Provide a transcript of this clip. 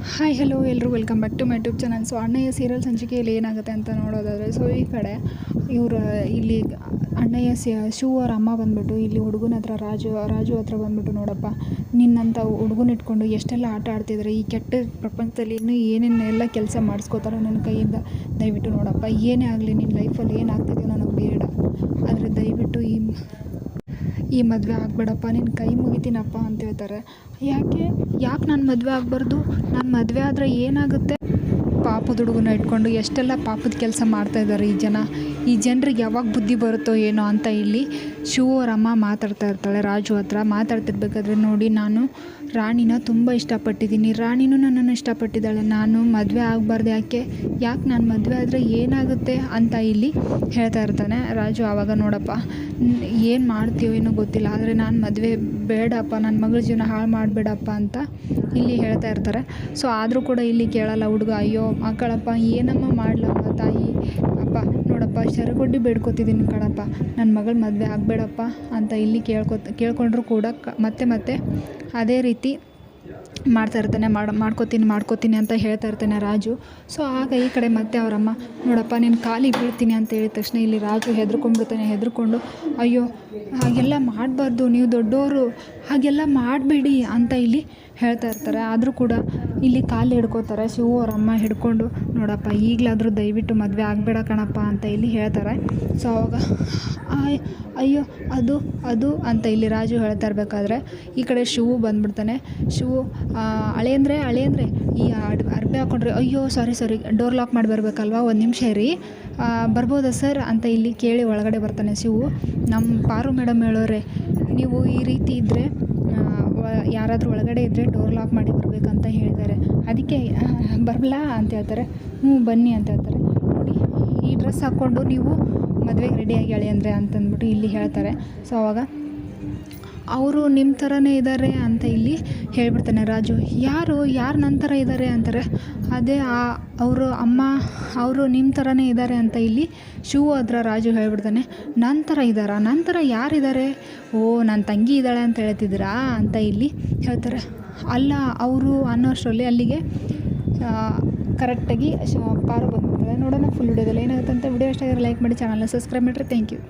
Hi hello ಎಲ್ಲರೂ welcome back to my YouTube channel. So Annayya serial ಸಂಚಿಕೆಯಲ್ಲಿ ಏನಾಗುತ್ತೆ ಅಂತ ನೋಡೋದಾದರೆ, ಸೊ ಈ ಕಡೆ ಇವರು ಇಲ್ಲಿ ಅಣ್ಣಯ್ಯ ಶಿವ ಅವ್ರ ಅಮ್ಮ ಬಂದುಬಿಟ್ಟು ಇಲ್ಲಿ ಹುಡುಗನ ಹತ್ರ ರಾಜು ಹತ್ರ ಬಂದುಬಿಟ್ಟು, ನೋಡಪ್ಪ ನಿನ್ನಂಥ ಹುಡುಗನ ಇಟ್ಕೊಂಡು ಎಷ್ಟೆಲ್ಲ ಆಟ ಆಡ್ತಿದ್ರೆ ಈ ಕೆಟ್ಟ ಪ್ರಪಂಚದಲ್ಲಿ ಇನ್ನೂ ಏನೇನೆಲ್ಲ ಕೆಲಸ ಮಾಡಿಸ್ಕೋತಾರೋ ನನ್ನ ಕೈಯಿಂದ. ದಯವಿಟ್ಟು ನೋಡಪ್ಪ, ಏನೇ ಆಗಲಿ ನಿನ್ನ ಲೈಫಲ್ಲಿ ಏನಾಗ್ತಿದೆಯೋ ನನಗೆ ಬೇಡ, ಆದರೆ ದಯವಿಟ್ಟು ಈ ಮದುವೆ ಆಗಬೇಡಪ್ಪ, ನಿನ್ನ ಕೈ ಮುಗಿತೀನಪ್ಪ ಅಂತ ಹೇಳ್ತಾರೆ. ಯಾಕೆ ನಾನು ಮದುವೆ ಆಗಬಾರ್ದು? ನಾನು ಮದುವೆ ಆದರೆ ಏನಾಗುತ್ತೆ? ಪಾಪದ ಹುಡುಗನ ಇಟ್ಕೊಂಡು ಎಷ್ಟೆಲ್ಲ ಪಾಪದ ಕೆಲಸ ಮಾಡ್ತಾಯಿದ್ದಾರೆ ಈ ಜನರಿಗೆ ಯಾವಾಗ ಬುದ್ಧಿ ಬರುತ್ತೋ ಏನೋ ಅಂತ ಇಲ್ಲಿ ಶಿವ ಅವ್ರ ಅಮ್ಮ ಮಾತಾಡ್ತಾ ಇರ್ತಾಳೆ ರಾಜು ಹತ್ರ. ಮಾತಾಡ್ತಿರ್ಬೇಕಾದ್ರೆ, ನೋಡಿ ನಾನು ರಾಣಿನ ತುಂಬ ಇಷ್ಟಪಟ್ಟಿದ್ದೀನಿ, ರಾಣಿನೂ ನನ್ನನ್ನು ಇಷ್ಟಪಟ್ಟಿದ್ದಾಳೆ, ನಾನು ಮದುವೆ ಆಗಬಾರ್ದು. ಯಾಕೆ ನಾನು ಮದುವೆ ಆದರೆ ಏನಾಗುತ್ತೆ ಅಂತ ಇಲ್ಲಿ ಹೇಳ್ತಾ ಇರ್ತಾನೆ ರಾಜು. ಆವಾಗ ನೋಡಪ್ಪ ಏನು ಮಾಡ್ತೀವೋ ಏನೋ ಗೊತ್ತಿಲ್ಲ, ಆದರೆ ನಾನು ಮದುವೆ ಬೇಡಪ್ಪ, ನನ್ನ ಮಗಳ ಜೀವನ ಹಾಳು ಮಾಡಬೇಡಪ್ಪ ಅಂತ ಇಲ್ಲಿ ಹೇಳ್ತಾ ಇರ್ತಾರೆ. ಸೊ ಆದರೂ ಕೂಡ ಇಲ್ಲಿ ಕೇಳಲ್ಲ ಹುಡುಗ. ಅಯ್ಯೋ ಮಕ್ಕಳಪ್ಪ, ಏನಮ್ಮ ಮಾಡ್ಲಪ್ಪ ತಾಯಿ, ಅಪ್ಪ ನೋಡಪ್ಪ ಶರಗೊಡ್ಡಿ ಬೇಡ್ಕೊತಿದ್ದೀನಿ ಕಣಪ್ಪ, ನನ್ನ ಮಗಳ ಮದುವೆ ಆಗಬೇಡಪ್ಪ ಅಂತ ಇಲ್ಲಿ ಕೇಳ್ಕೊಂಡ್ರು ಕೂಡ ಮತ್ತೆ ಅದೇ ರೀತಿ ಮಾಡ್ತಾ ಇರ್ತಾನೆ. ಮಾಡ್ಕೋತೀನಿ ಅಂತ ಹೇಳ್ತಾ ಇರ್ತಾನೆ ರಾಜು. ಸೊ ಆಗ ಈ ಕಡೆ ಮತ್ತೆ ಅವರಮ್ಮ, ನೋಡಪ್ಪ ನಿನ್ನ ಕಾಲಿಗೆ ಬೀಳ್ತೀನಿ ಅಂತ ಹೇಳಿದ ತಕ್ಷಣ ಇಲ್ಲಿ ರಾಜು ಹೆದರ್ಕೊಂಡು, ಅಯ್ಯೋ ಹಾಗೆಲ್ಲ ಮಾಡಬಾರ್ದು, ನೀವು ದೊಡ್ಡವರು, ಹಾಗೆಲ್ಲ ಮಾಡಬೇಡಿ ಅಂತ ಇಲ್ಲಿ ಹೇಳ್ತಾ ಇರ್ತಾರೆ. ಆದರೂ ಕೂಡ ಇಲ್ಲಿ ಕಾಲು ಹಿಡ್ಕೋತಾರೆ ಶಿವ ಅವ್ರ ಅಮ್ಮ ಹಿಡ್ಕೊಂಡು, ನೋಡಪ್ಪ ಈಗಲಾದರೂ ದಯವಿಟ್ಟು ಮದುವೆ ಆಗಬೇಡ ಕಣಪ್ಪ ಅಂತ ಇಲ್ಲಿ ಹೇಳ್ತಾರೆ. ಸೊ ಅವಾಗ ಅಯ್ಯೋ ಅದು ಅಂತ ಇಲ್ಲಿ ರಾಜು ಹೇಳ್ತಾ ಇರಬೇಕಾದ್ರೆ ಈ ಕಡೆ ಶಿವು ಬಂದುಬಿಡ್ತಾನೆ. ಶಿವು ಅಳಿಯಂದ್ರೆ ಈ ಅರ್ಬೆ ಹಾಕ್ಕೊಂಡ್ರೆ, ಅಯ್ಯೋ ಸಾರಿ ಡೋರ್ ಲಾಕ್ ಮಾಡಿ ಬರಬೇಕಲ್ವಾ, ಒಂದು ನಿಮಿಷ ಇರಿ, ಬರ್ಬೋದಾ ಸರ್ ಅಂತ ಇಲ್ಲಿ ಕೇಳಿ ಒಳಗಡೆ ಬರ್ತಾನೆ ಶಿವು. ನಮ್ಮ ಪಾರು ಮೇಡಮ್ ಹೇಳೋರೆ, ನೀವು ಈ ರೀತಿ ಇದ್ದರೆ ಯಾರಾದರೂ ಒಳಗಡೆ ಇದ್ದರೆ ಡೋರ್ ಲಾಕ್ ಮಾಡಿ ಬರಬೇಕಂತ ಹೇಳಿದ್ದಾರೆ, ಅದಕ್ಕೆ ಬರಲಾ ಅಂತ ಹೇಳ್ತಾರೆ. ಬನ್ನಿ ಅಂತ ಹೇಳ್ತಾರೆ. ನೋಡಿ ಈ ಡ್ರೆಸ್ ಹಾಕ್ಕೊಂಡು ನೀವು ಮದುವೆಗೆ ರೆಡಿಯಾಗಿ ಅಳಿಯಂದ್ರೆ ಅಂತಂದ್ಬಿಟ್ಟು ಇಲ್ಲಿ ಹೇಳ್ತಾರೆ. ಸೊ ಅವಾಗ ಅವರು ನಿಮ್ಮ ಥರನೇ ಇದ್ದಾರೆ ಅಂತ ಇಲ್ಲಿ ಹೇಳ್ಬಿಡ್ತಾನೆ ರಾಜು. ಯಾರು ನನ್ನ ಥರ ಇದ್ದಾರೆ ಅಂತಾರೆ. ಅದೇ ಅವರು ಅಮ್ಮ ಅವರು ನಿಮ್ಮ ಥರನೇ ಇದ್ದಾರೆ ಅಂತ ಇಲ್ಲಿ ಶಿವು ಹತ್ರ ರಾಜು ಹೇಳ್ಬಿಡ್ತಾನೆ. ನನ್ನ ಥರ ಇದ್ದಾರಾ? ನನ್ನ ಥರ ಯಾರಿದ್ದಾರೆ? ಓ ನನ್ನ ತಂಗಿ ಇದ್ದಾಳೆ ಅಂತ ಹೇಳ್ತಿದ್ದೀರಾ ಅಂತ ಇಲ್ಲಿ ಹೇಳ್ತಾರೆ. ಅಲ್ಲ ಅವರು ಅನ್ನೋಷ್ಟರಲ್ಲಿ ಅಲ್ಲಿಗೆ ಕರೆಕ್ಟಾಗಿ ಪಾರು ಬಂದ್ಬಿಡ್ತಾರೆ. ನೋಡೋಣ ಫುಲ್ ವಿಡಿಯೋದಲ್ಲಿ ಏನಾಗುತ್ತೆ ಅಂತ. ವಿಡಿಯೋ ಇಷ್ಟ ಆಗಿದ್ರೆ ಲೈಕ್ ಮಾಡಿ, ಚಾನಲ್ನ ಸಬ್ಸ್ಕ್ರೈಬ್ ಮಾಡಿರಿ. Thank you.